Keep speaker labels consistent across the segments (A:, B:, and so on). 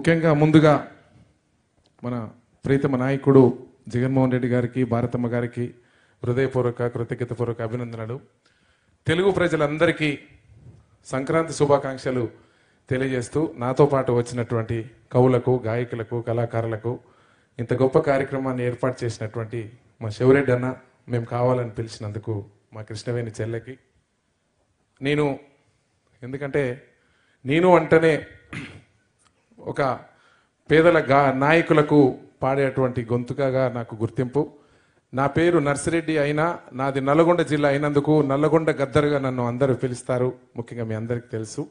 A: ముఖ్యంగా ముందుగా మన ప్రీతమ నాయకుడు జగన్మోహన్ రెడ్డి గారికి, భారతమ్మ గారికి హృదయపూర్వక కృతజ్ఞతాపూర్వక అభినందనలు. తెలుగు ప్రజలందరికీ సంక్రాంతి శుభాకాంక్షలు తెలియజేస్తూ నాతో పాటు వచ్చినటువంటి కవులకు, గాయకులకు, కళాకారులకు ఇంత గొప్ప కార్యక్రమాన్ని ఏర్పాటు చేసినటువంటి మా శివరెడ్డి అన్న, మేము కావాలని పిలిచినందుకు మా కృష్ణవేణి చెల్లెకి, ఎందుకంటే నేను అంటేనే ఒక పేదల నాయకులకు పాడేటువంటి గొంతుకగా నాకు గుర్తింపు. నా పేరు నర్సిరెడ్డి అయినా నాది నల్లగొండ జిల్లా అయినందుకు నల్లగొండ గద్దరుగా నన్ను అందరూ పిలుస్తారు. ముఖ్యంగా మీ అందరికీ తెలుసు.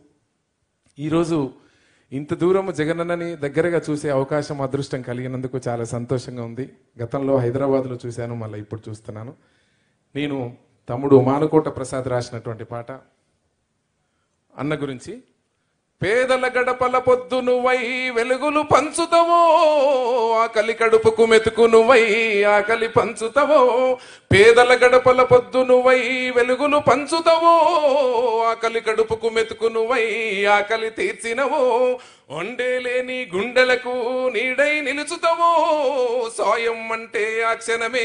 A: ఈరోజు ఇంత దూరం జగనన్నని దగ్గరగా చూసే అవకాశం, అదృష్టం కలిగినందుకు చాలా సంతోషంగా ఉంది. గతంలో హైదరాబాద్లో చూశాను, మళ్ళీ ఇప్పుడు చూస్తున్నాను. నేను తమ్ముడు మానుకోట ప్రసాద్ రాసినటువంటి పాట అన్న గురించి. పేదల గడపల పొద్దు నువ్వై వెలుగులు పంచుతవో, ఆకలి కడుపుకు మెతుకు నువ్వై ఆకలి పంచుతవో. పేదల గడపల పొద్దు నువ్వై వెలుగులు పంచుతవో, ఆకలి కడుపుకు మెతుకు నువ్వై ఆకలి తీర్చినవో. ఒండేలేని గుండెలకు నీడై నిలుచుతవో, సాయం అంటే ఆ క్షణమే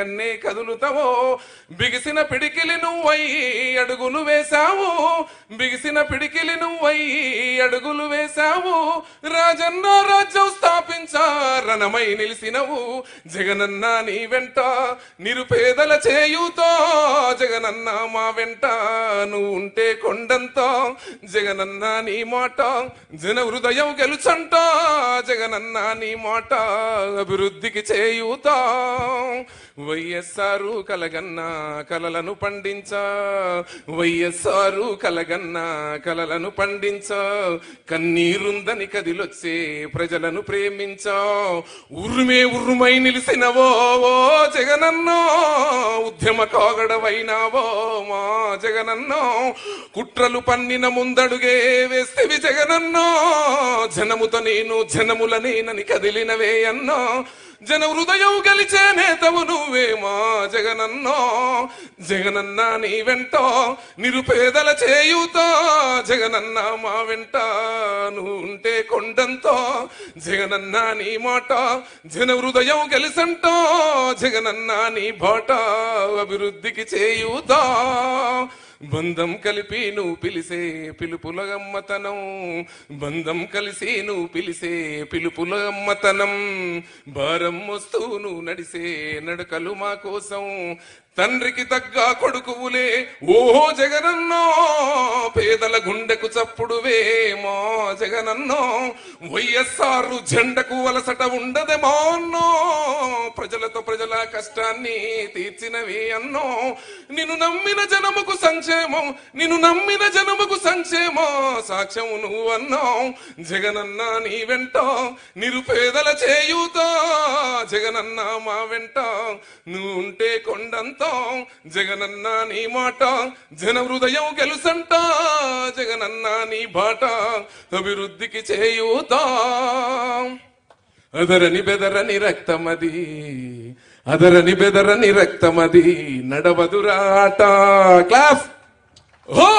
A: అన్నే కదులుతవో. బిగిసిన పిడికిలి నువ్వై అడుగులు వేశావు, బిగిసిన పిడికిలి నువ్వై అడుగులు వేశావు. రాజన్న రాజ్యం స్థాపించా రణమై నిలిసినవు. జగనన్న నీ వెంట నిరుపేదల చేయూతో, జగనన్న మా వెంట నువ్వు ఉంటే కొండంత. జగనన్న నీ మాట జన హృదయం గెలుచంట, జగనన్న నీ మాట అభివృద్ధికి చేయూతా. వైఎస్ఆర్ కలగన్న కలలను పండించా, వైఎస్ఆర్ కలగన్న కలలను పండించా. కన్నీరుందని కదిలొచ్చే ప్రజలను ప్రేమించా. ఉర్రుమే ఉర్రుమై నిలిసినవో జగనన్నో, ఉద్యమ కాగడవైనావో మా జగనన్నో. కుట్రలు పన్నిన ముందడుగే వేస్తేవి జగనన్నో, జనముతో నేను జనముల నేనని కదిలినవే అన్నో. జన హృదయం గెలిచే నేతవు నువ్వే మా జగనన్నో. జగనన్న నీ వెంట నిరుపేదల చేయూతో, జగనన్న మా వెంట నువ్వు ఉంటే కొండంతో. జగనన్న నీ మాట జన హృదయం గెలిసంట, జగనన్న నీ బాట అభివృద్ధికి చేయూతా. బంధం కలిపి నువ్వు పిలిసే పిలుపుల గమ్మతనం, బంధం కలిసి నువ్వు పిలిసే పిలుపుల గమ్మతనం. భారం మోస్తూ నువ్వు నడిసే నడకలు మా కోసం, తండ్రికి తగ్గ కొడుకువులే ఓహో జగనన్నో. పేదల గుండెకు చప్పుడువే మా జగనన్నో. వైఎస్ఆర్ జెండకు వలసట ఉండదేమో అన్నో, ప్రజలతో ప్రజల కష్టాన్ని తీర్చినవి అన్నో. నిన్ను నమ్మిన జనముకు సంక్షేమం, నిన్ను నమ్మిన జనముకు సంక్షేమం సాక్ష్యం నువ్వు అన్నావు. జగనన్న నీ వెంట నిరుపేదల చేయూతా, జగనన్న మా వెంట నువ్వు ఉంటే కొండంత. జగనన్న నీ మాట జన హృదయం గెలుసంట, జగనన్న నీ బాట అభివృద్ధికి చేయూతా. అదరని బెదరని రక్తమది, అదరని బెదరని రక్తమది నడవదురాట. క్లాస్ హో.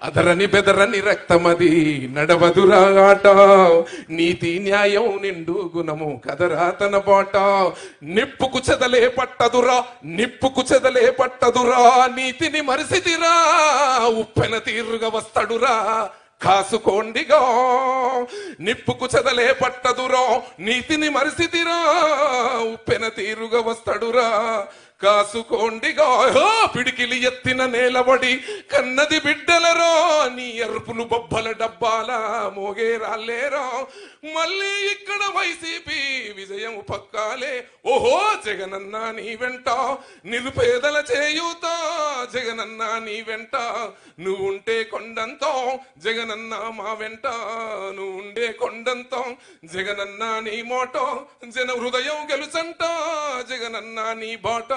A: అదరని బెదరని రక్తమది నడవదురాట. నీతి న్యాయం నిండు గుణము కదరా తన బాట. నిప్పుకు చెదలే పట్టదురా, నిప్పుకు చెదలే పట్టదురా. నీతిని మరిసితిరా, ఉప్పెన తీరుగా వస్తాడురా కాసుకోండిగా. నిప్పుకు చెదలే పట్టదురా, నీతిని మరిసితిరా, ఉప్పెన తీరుగా వస్తాడురా కాసుకోండిగా. పిడికిలి ఎత్తిన నేలబడి కన్నది బిడ్డలరో, నీ అరుపులు బొబ్బల డబ్బాల మోగే రాలేరో. మళ్ళీ ఇక్కడ వైసీపీ విజయం పక్కాలే. ఓహో జగనన్న నీ వెంట నిరుపేదల చేయూతా, జగనన్న నీ వెంట నువ్వు ఉంటే కొండంతో. జగనన్న మా వెంట నువ్వు ఉండే కొండంతో. జగనన్న నీ మోటో జన హృదయం గెలుచంట, జగనన్న నీ బాట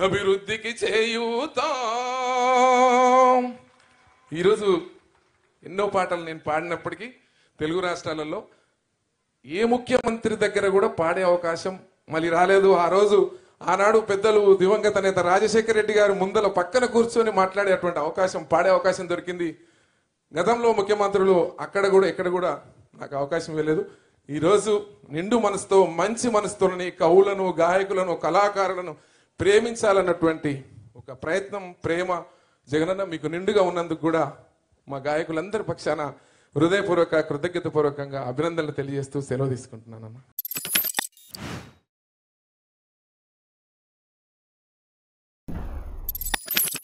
A: అభివృద్ధికి చేయూతా. ఈరోజు ఎన్నో పాటలు నేను పాడినప్పటికీ తెలుగు రాష్ట్రాలలో ఏ ముఖ్యమంత్రి దగ్గర కూడా పాడే అవకాశం మళ్ళీ రాలేదు. ఆ రోజు ఆనాడు పెద్దలు దివంగత నేత రాజశేఖర రెడ్డి గారు ముందల పక్కన కూర్చొని మాట్లాడేటువంటి అవకాశం, పాడే అవకాశం దొరికింది. గతంలో ముఖ్యమంత్రులు అక్కడ కూడా ఎక్కడ కూడా నాకు అవకాశం ఇవ్వలేదు. ఈరోజు నిండు మనసుతో మంచి మనసుతోని కవులను, గాయకులను, కళాకారులను ప్రేమించాలన్నటువంటి ఒక ప్రయత్నం, ప్రేమ జగనన్న మీకు నిండుగా ఉన్నందుకు కూడా మా గాయకులందరి పక్షాన హృదయపూర్వక, కృతజ్ఞతాపూర్వకంగా అభినందనలు తెలియజేస్తూ సెలవు తీసుకుంటున్నానన్న.